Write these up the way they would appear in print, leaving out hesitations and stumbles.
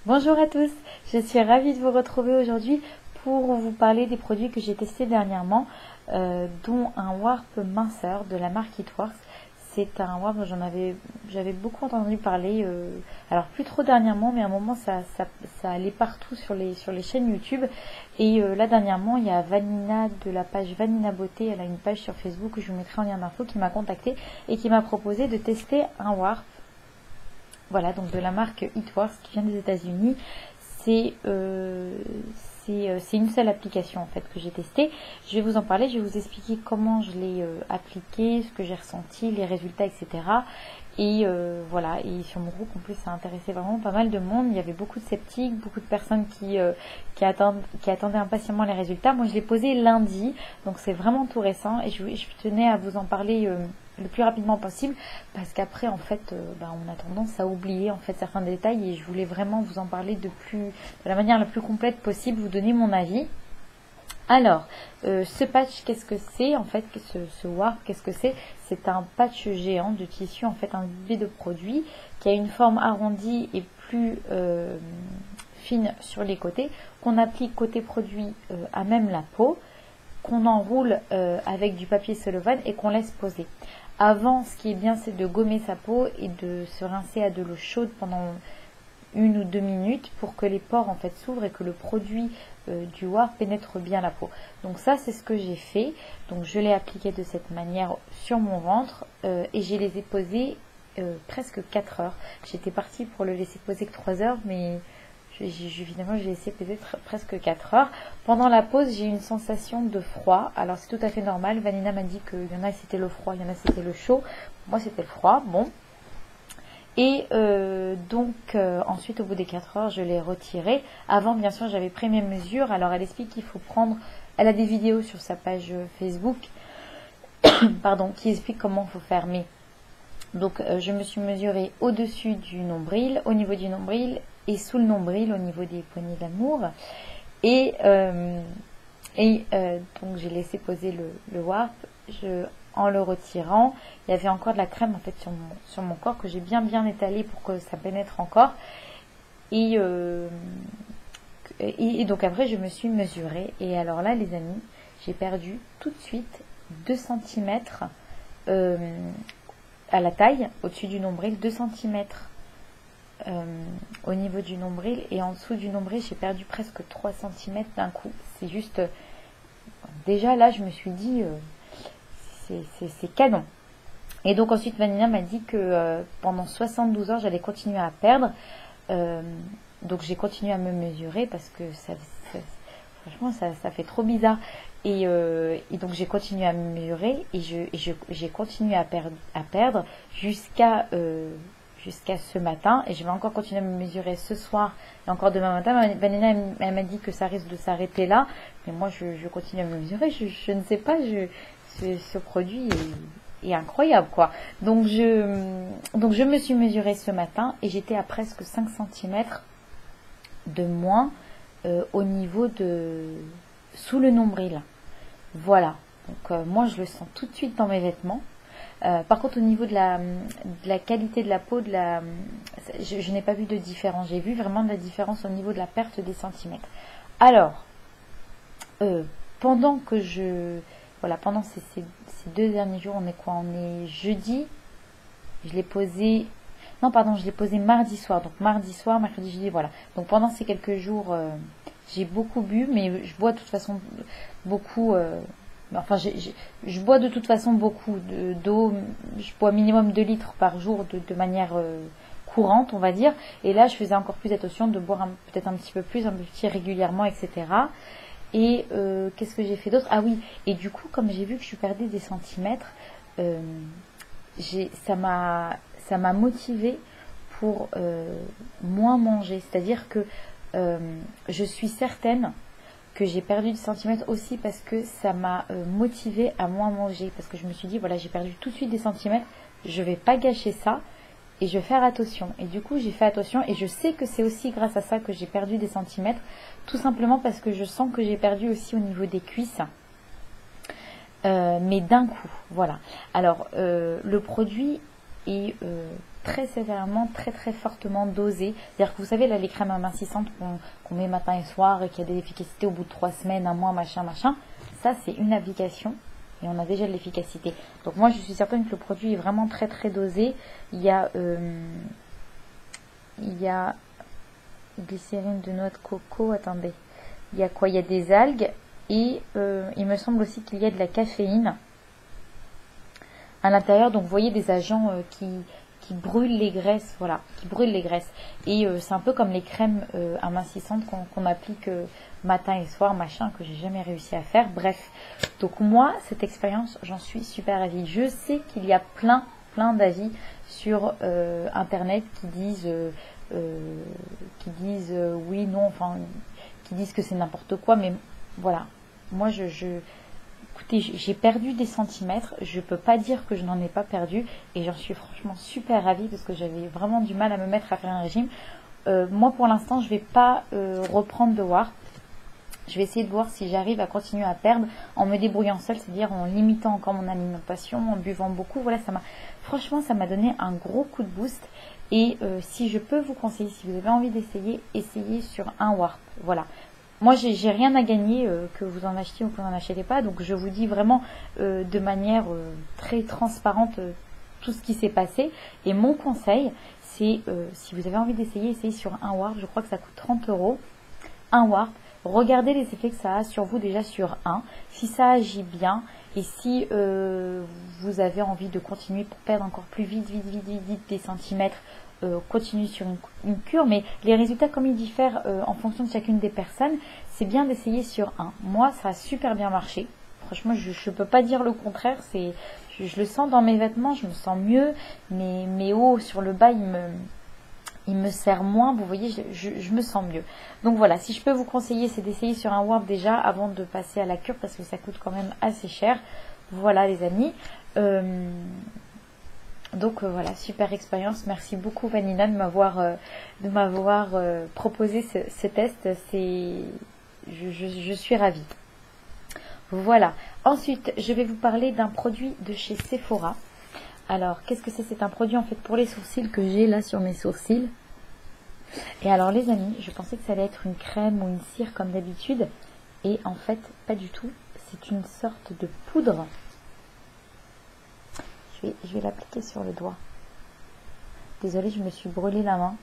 Bonjour à tous, je suis ravie de vous retrouver aujourd'hui pour vous parler des produits que j'ai testés dernièrement, dont un warp minceur de la marque It Works. C'est un warp dont j'avais beaucoup entendu parler, alors plus trop dernièrement, mais à un moment ça allait partout sur les chaînes YouTube. Et là dernièrement, il y a Vanina de la page Vanina Beauté, elle a une page sur Facebook que je vous mettrai en lien d'info, qui m'a contacté et qui m'a proposé de tester un warp. Voilà, donc de la marque It Works qui vient des États-Unis. C'est une seule application en fait que j'ai testée. Je vais vous en parler, je vais vous expliquer comment je l'ai appliqué, ce que j'ai ressenti, les résultats, etc. Et voilà, et sur mon groupe en plus ça a intéressé vraiment pas mal de monde. Il y avait beaucoup de sceptiques, beaucoup de personnes qui attendaient impatiemment les résultats. Moi je l'ai posé lundi, donc c'est vraiment tout récent et je tenais à vous en parler le plus rapidement possible, parce qu'après en fait on a tendance à oublier en fait certains détails, et je voulais vraiment vous en parler de la manière la plus complète possible, vous donner mon avis. Alors, ce patch, qu'est-ce que c'est en fait, ce warp, qu'est-ce que c'est? C'est un patch géant de tissu, en fait imbibé de produit, qui a une forme arrondie et plus fine sur les côtés, qu'on applique côté produit à même la peau, qu'on enroule avec du papier cellophane et qu'on laisse poser. Avant, ce qui est bien, c'est de gommer sa peau et de se rincer à de l'eau chaude pendant 1 ou 2 minutes pour que les pores en fait s'ouvrent et que le produit du warp pénètre bien la peau. Donc ça, c'est ce que j'ai fait. Donc je l'ai appliqué de cette manière sur mon ventre et je les ai posés presque 4 heures. J'étais partie pour le laisser poser que 3 heures, mais finalement j'ai laissé poser presque 4 heures. Pendant la pause, j'ai eu une sensation de froid. Alors c'est tout à fait normal. Vanina m'a dit qu'il y en a c'était le froid, il y en a c'était le chaud. Moi c'était le froid. Bon. Et ensuite au bout des 4 heures je l'ai retiré. Avant bien sûr j'avais pris mes mesures. Alors elle explique qu'il faut prendre, elle a des vidéos sur sa page Facebook pardon, qui explique comment il faut faire. Mais donc je me suis mesurée au-dessus du nombril, au niveau du nombril et sous le nombril au niveau des poignées d'amour. Et donc j'ai laissé poser le warp. En le retirant, il y avait encore de la crème en fait sur mon corps que j'ai bien étalé pour que ça pénètre encore. Et donc après je me suis mesurée, et alors là les amis, j'ai perdu tout de suite 2 cm à la taille, au-dessus du nombril, 2 cm au niveau du nombril, et en dessous du nombril j'ai perdu presque 3 cm d'un coup. C'est juste, déjà là je me suis dit c'est canon. Et donc ensuite Vanina m'a dit que pendant 72 heures j'allais continuer à perdre. Donc j'ai continué à me mesurer parce que franchement ça fait trop bizarre. Et donc j'ai continué à me mesurer et j'ai continué à perdre jusqu'à ce matin, et je vais encore continuer à me mesurer ce soir et encore demain matin. Vanina elle m'a dit que ça risque de s'arrêter là, mais moi je continue à me mesurer. Je ne sais pas, ce produit est incroyable quoi. Donc je me suis mesurée ce matin et j'étais à presque 5 cm de moins au niveau sous le nombril. Voilà. Donc moi je le sens tout de suite dans mes vêtements. Par contre au niveau de la qualité de la peau, je n'ai pas vu de différence. J'ai vu vraiment de la différence au niveau de la perte des centimètres. Alors pendant ces 2 derniers jours, on est quoi? On est jeudi. Je l'ai posé mardi soir. Donc mardi soir, mercredi, jeudi, voilà. Donc pendant ces quelques jours, j'ai beaucoup bu, mais je bois de toute façon beaucoup. Je bois de toute façon beaucoup d'eau. Je bois minimum 2 litres par jour de manière courante, on va dire. Et là, je faisais encore plus attention de boire peut-être un petit peu plus, un peu plus régulièrement, etc. Et qu'est-ce que j'ai fait d'autre? Ah oui, et du coup, comme j'ai vu que je perdais des centimètres, ça m'a motivée pour moins manger. C'est-à-dire que je suis certaine que j'ai perdu des centimètres aussi parce que ça m'a motivée à moins manger. Parce que je me suis dit, voilà, j'ai perdu tout de suite des centimètres, je vais pas gâcher ça. Et je vais faire attention. Et du coup, j'ai fait attention. Et je sais que c'est aussi grâce à ça que j'ai perdu des centimètres. Tout simplement parce que je sens que j'ai perdu aussi au niveau des cuisses. Mais d'un coup, voilà. Alors, le produit est très sévèrement, très très fortement dosé. C'est-à-dire que vous savez, là, les crèmes amincissantes qu'on met matin et soir et qui a de l'efficacité au bout de 3 semaines, un mois, machin, ça c'est une application et on a déjà de l'efficacité. Donc moi, je suis certaine que le produit est vraiment très très dosé. Il y a glycérine de noix de coco, attendez. Il y a quoi? Il y a des algues et il me semble aussi qu'il y a de la caféine à l'intérieur. Donc vous voyez des agents qui brûlent les graisses, voilà, qui brûlent les graisses. Et c'est un peu comme les crèmes amincissantes qu'on applique matin et soir, machin, que j'ai jamais réussi à faire. Bref, donc moi, cette expérience, j'en suis super ravie. Je sais qu'il y a plein d'avis sur Internet qui disent oui, non, enfin, qui disent que c'est n'importe quoi, mais voilà. Moi, écoutez, j'ai perdu des centimètres, je peux pas dire que je n'en ai pas perdu, et j'en suis franchement super ravie parce que j'avais vraiment du mal à me mettre à faire un régime. Moi, pour l'instant, je vais pas reprendre de Whar. Je vais essayer de voir si j'arrive à continuer à perdre en me débrouillant seule, c'est-à-dire en limitant encore mon alimentation, en buvant beaucoup. Voilà, franchement, ça m'a donné un gros coup de boost. Et si je peux vous conseiller, si vous avez envie d'essayer, essayez sur un Whar. Voilà. Moi, j'ai rien à gagner que vous en achetiez ou que vous n'en achetez pas. Donc, je vous dis vraiment de manière très transparente tout ce qui s'est passé. Et mon conseil, c'est si vous avez envie d'essayer, essayez sur un Whar. Je crois que ça coûte 30 €. Un Whar. Regardez les effets que ça a sur vous déjà sur un. Si ça agit bien et si vous avez envie de continuer pour perdre encore plus vite des centimètres, continue sur une cure. Mais les résultats, comme ils diffèrent en fonction de chacune des personnes, c'est bien d'essayer sur un. Moi, ça a super bien marché. Franchement, je ne peux pas dire le contraire. Je le sens dans mes vêtements, je me sens mieux. Mes hauts sur le bas, il me serre moins, vous voyez, je me sens mieux. Donc voilà, si je peux vous conseiller, c'est d'essayer sur un Whar déjà avant de passer à la cure parce que ça coûte quand même assez cher. Voilà les amis. Donc voilà, super expérience. Merci beaucoup Vanina de m'avoir proposé ce test. Je suis ravie. Voilà. Ensuite, je vais vous parler d'un produit de chez Sephora. Alors, qu'est-ce que c'est? C'est un produit en fait pour les sourcils que j'ai là sur mes sourcils. Et alors les amis, je pensais que ça allait être une crème ou une cire comme d'habitude. Et en fait, pas du tout. C'est une sorte de poudre. Je vais l'appliquer sur le doigt. Désolée, je me suis brûlé la main.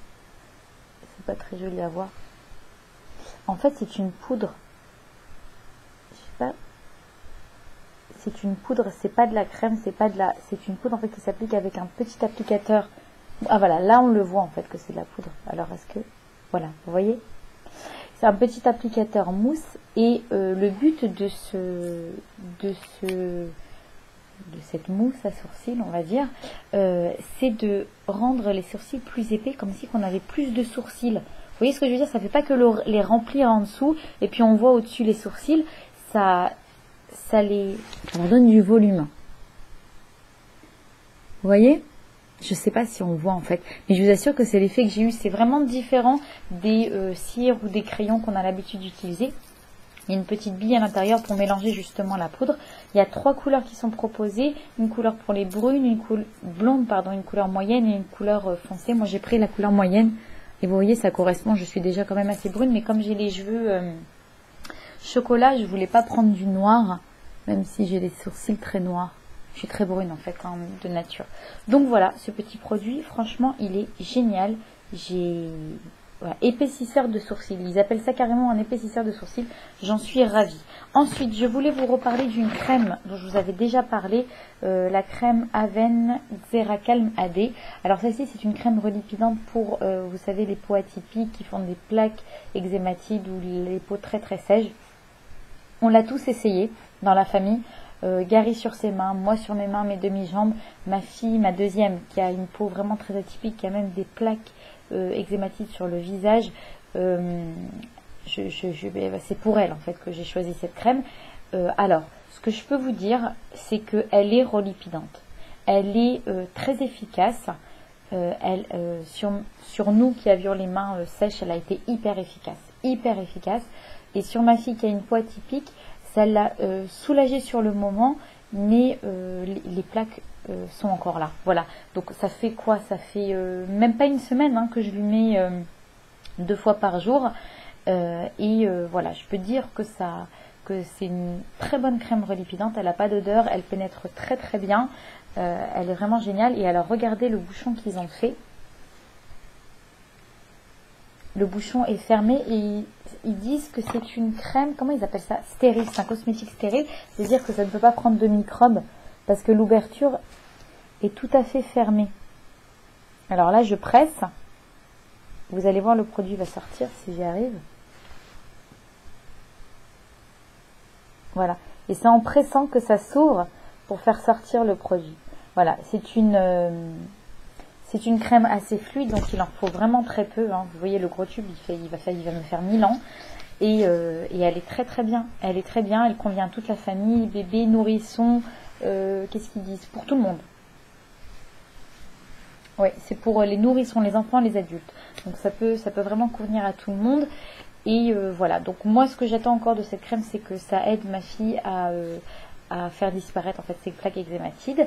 C'est pas très joli à voir. En fait, c'est une poudre. Je sais pas. C'est une poudre, c'est pas de la crème, c'est une poudre en fait qui s'applique avec un petit applicateur. Ah voilà, là on le voit en fait que c'est de la poudre. Alors est-ce que, voilà, vous voyez, c'est un petit applicateur mousse et le but de cette mousse à sourcils, on va dire, c'est de rendre les sourcils plus épais, comme si on avait plus de sourcils. Vous voyez ce que je veux dire? Ça fait pas que les remplir en dessous et puis on voit au-dessus les sourcils. Ça leur donne du volume. Vous voyez? Je sais pas si on voit en fait, mais je vous assure que c'est l'effet que j'ai eu. C'est vraiment différent des cires ou des crayons qu'on a l'habitude d'utiliser. Il y a une petite bille à l'intérieur pour mélanger justement la poudre. Il y a 3 couleurs qui sont proposées. Une couleur pour les brunes, une couleur moyenne et une couleur foncée. Moi j'ai pris la couleur moyenne. Et vous voyez, ça correspond, je suis déjà quand même assez brune, mais comme j'ai les cheveux chocolat, je voulais pas prendre du noir, même si j'ai les sourcils très noirs. Je suis très brune en fait, hein, de nature. Donc voilà, ce petit produit, franchement, il est génial. Voilà, épaississeur de sourcils. Ils appellent ça carrément un épaississeur de sourcils. J'en suis ravie. Ensuite, je voulais vous reparler d'une crème dont je vous avais déjà parlé, la crème Aven Xeracalm AD. Alors celle-ci, c'est une crème relipidante pour, vous savez, les peaux atypiques qui font des plaques eczématiques ou les peaux très très sèches. On l'a tous essayé dans la famille. Gary sur ses mains, moi sur mes mains, mes demi-jambes, ma fille, ma deuxième, qui a une peau vraiment très atypique, qui a même des plaques eczématiques sur le visage. C'est pour elle en fait que j'ai choisi cette crème. Alors, ce que je peux vous dire, c'est qu'elle est relipidante. Elle est très efficace. Sur nous qui avions les mains sèches, elle a été hyper efficace. Hyper efficace. Et sur ma fille qui a une peau atypique, ça l'a soulagée sur le moment, mais les plaques sont encore là. Voilà, donc ça fait quoi? Ça fait même pas une semaine hein, que je lui mets 2 fois par jour. Voilà, je peux dire que c'est une très bonne crème relipidante. Elle n'a pas d'odeur, elle pénètre très très bien. Elle est vraiment géniale. Et alors regardez le bouchon qu'ils ont fait. Le bouchon est fermé et ils disent que c'est une crème, comment ils appellent ça? Stérile, c'est un cosmétique stérile. C'est-à-dire que ça ne peut pas prendre de microbes parce que l'ouverture est tout à fait fermée. Alors là, je presse. Vous allez voir, le produit va sortir si j'y arrive. Voilà. Et c'est en pressant que ça s'ouvre pour faire sortir le produit. Voilà. C'est une crème assez fluide, donc il en faut vraiment très peu. Hein. Vous voyez le gros tube, il va me faire 1000 ans. Et elle est très très bien. Elle est très bien. Elle convient à toute la famille, bébé, nourrisson. Qu'est-ce qu'ils disent? Pour tout le monde. Oui, c'est pour les nourrissons, les enfants, les adultes. Donc ça peut vraiment convenir à tout le monde. Et voilà, donc moi ce que j'attends encore de cette crème, c'est que ça aide ma fille à faire disparaître en fait ses plaques eczématiques.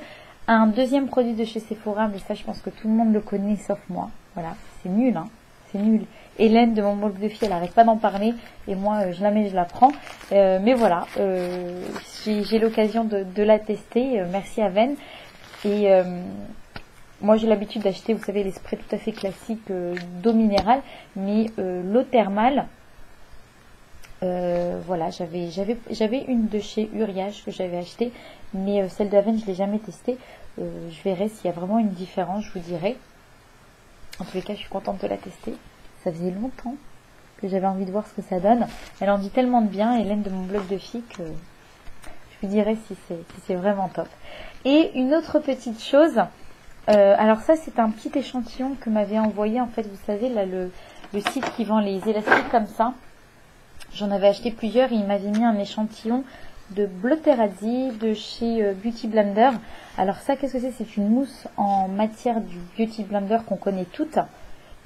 Un deuxième produit de chez Sephora, mais ça je pense que tout le monde le connaît sauf moi. Voilà, c'est nul, hein, c'est nul. Hélène de mon blog de fille, elle n'arrête pas d'en parler et moi je la mets, je la prends. Mais voilà, j'ai l'occasion de la tester. Merci à Ven. Et moi j'ai l'habitude d'acheter, vous savez, les sprays tout à fait classiques d'eau minérale, mais l'eau thermale. Voilà, j'avais une de chez Uriage que j'avais achetée, mais celle d'Aven je l'ai jamais testée. Je verrai s'il y a vraiment une différence, je vous dirai. En tous les cas, je suis contente de la tester. Ça faisait longtemps que j'avais envie de voir ce que ça donne. Elle en dit tellement de bien, Hélène de mon blog de filles, que je vous dirai si c'est vraiment top. Et une autre petite chose, alors ça c'est un petit échantillon que m'avait envoyé, en fait, vous savez, là le site qui vend les élastiques comme ça. J'en avais acheté plusieurs et il m'avait mis un échantillon de Bleu Terrazzi de chez Beauty Blender. Alors ça, qu'est-ce que c'est? C'est une mousse en matière du Beauty Blender qu'on connaît toutes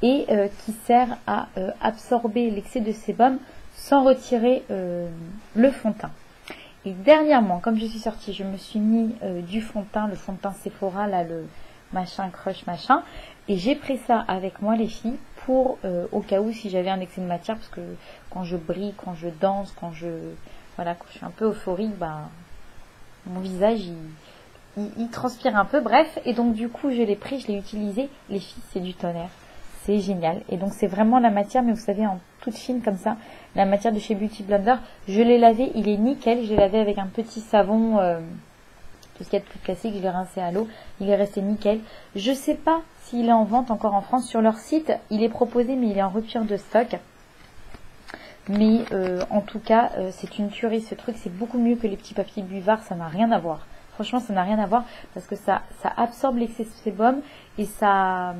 et qui sert à absorber l'excès de sébum sans retirer le fond de teint. Et dernièrement, comme je suis sortie, je me suis mis du fond de teint, le fond de teint Sephora, là, le machin crush machin, et j'ai pris ça avec moi les filles pour au cas où si j'avais un excès de matière, parce que quand je brille, quand je danse, quand je suis un peu euphorique, mon visage il transpire un peu, bref, et donc du coup je l'ai pris, je l'ai utilisé, les filles, c'est du tonnerre, c'est génial. Et donc c'est vraiment la matière, mais vous savez, en toute fine comme ça, la matière de chez Beauty Blender. Je l'ai lavé, il est nickel, je l'ai lavé avec un petit savon tout ce qu'il y a de plus classique, je l'ai rincé à l'eau, il est resté nickel. Je sais pas s'il est en vente encore en France. Sur leur site il est proposé, mais il est en rupture de stock. Mais en tout cas c'est une tuerie ce truc, c'est beaucoup mieux que les petits papiers buvards, ça n'a rien à voir. Franchement ça n'a rien à voir, parce que ça absorbe l'excès de sébum et ça,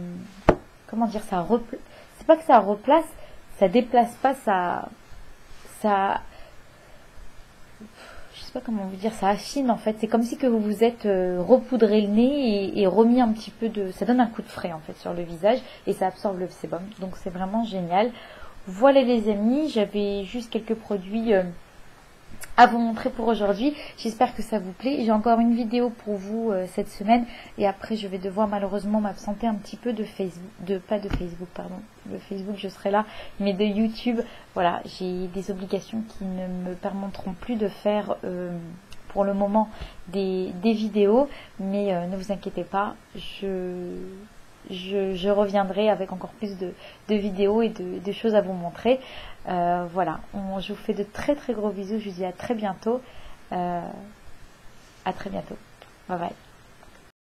comment dire, c'est pas que ça replace, ça déplace pas, ça je sais pas comment vous dire, ça affine en fait. C'est comme si que vous vous êtes repoudré le nez et remis un petit peu de, ça donne un coup de frais en fait sur le visage et ça absorbe le sébum. Donc c'est vraiment génial. Voilà les amis, j'avais juste quelques produits à vous montrer pour aujourd'hui. J'espère que ça vous plaît. J'ai encore une vidéo pour vous cette semaine et après je vais devoir malheureusement m'absenter un petit peu de Facebook, pas de Facebook pardon, de Facebook je serai là, mais de YouTube. Voilà, j'ai des obligations qui ne me permettront plus de faire pour le moment des vidéos, mais ne vous inquiétez pas, je reviendrai avec encore plus de vidéos et de choses à vous montrer. Voilà, je vous fais de très très gros bisous, je vous dis à très bientôt. À très bientôt. Bye bye.